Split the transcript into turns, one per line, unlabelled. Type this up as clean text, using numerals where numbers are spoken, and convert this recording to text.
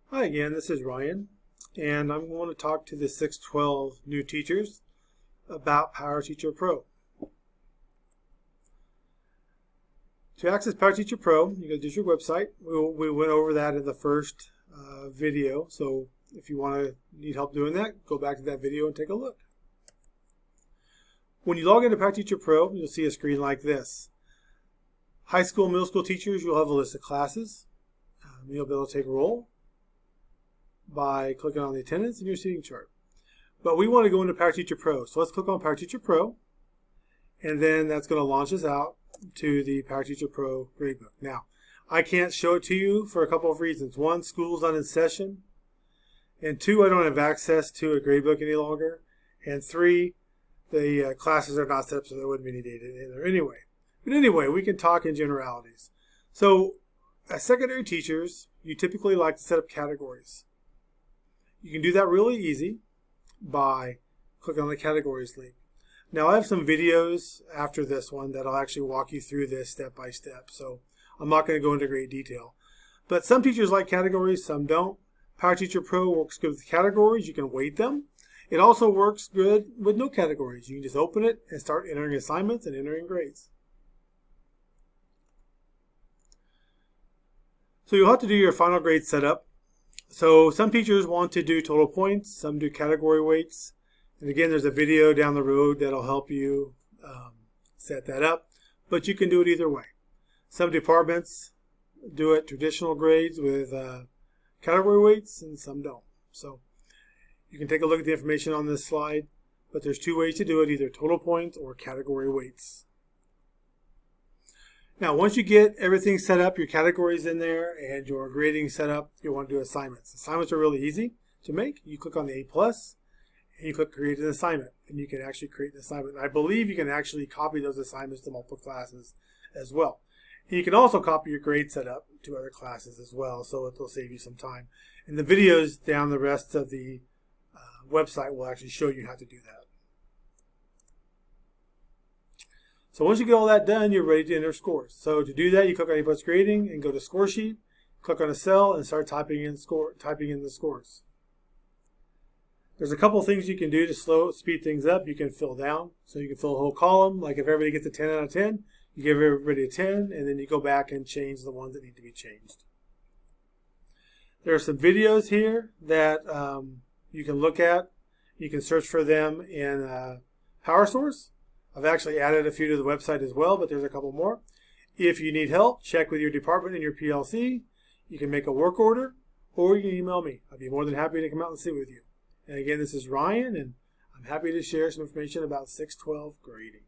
Hi again, this is Ryan, and I'm going to talk to the 612 new teachers about PowerTeacher Pro. To access PowerTeacher Pro, you go to your website. We went over that in the first video, so if you need help doing that, go back to that video and take a look. When you log into PowerTeacher Pro, you'll see a screen like this. High school, middle school teachers, you'll have a list of classes. You'll be able to take roll by clicking on the attendance in your seating chart. But we want to go into PowerTeacher Pro. So let's click on PowerTeacher Pro, and then that's going to launch us out to the PowerTeacher Pro gradebook. Now, I can't show it to you for a couple of reasons. One, school's not in session. And two, I don't have access to a gradebook any longer. And three, the classes are not set up so there wouldn't be any data in there anyway. But anyway, we can talk in generalities. So as secondary teachers, you typically like to set up categories. You can do that really easy by clicking on the categories link. Now I have some videos after this one that'll actually walk you through this step by step, so I'm not going to go into great detail. But some teachers like categories, some don't. PowerTeacher Pro works good with categories. You can weight them. It also works good with no categories. You can just open it and start entering assignments and entering grades. So you'll have to do your final grade setup. So some teachers want to do total points, some do category weights. And again, there's a video down the road that'll help you set that up. But you can do it either way. Some departments do it traditional grades with category weights, and some don't. So you can take a look at the information on this slide. But there's two ways to do it, either total points or category weights. Now, once you get everything set up, your categories in there, and your grading set up, you want to do assignments. Assignments are really easy to make. You click on the A+, and you click Create an Assignment, and you can actually create an assignment. And I believe you can actually copy those assignments to multiple classes as well. And you can also copy your grade setup to other classes as well, so it'll save you some time. And the videos down the rest of the website will actually show you how to do that. So once you get all that done, you're ready to enter scores. So to do that, you click on A+ Grading and go to Score Sheet, click on a cell, and start typing in the scores. There's a couple things you can do to speed things up. You can fill down, so you can fill a whole column. Like if everybody gets a 10 out of 10, you give everybody a 10, and then you go back and change the ones that need to be changed. There are some videos here that you can look at. You can search for them in PowerSource. I've actually added a few to the website as well, but there's a couple more. If you need help, check with your department and your PLC. You can make a work order, or you can email me. I'd be more than happy to come out and sit with you. And again, this is Ryan, and I'm happy to share some information about 612 grading.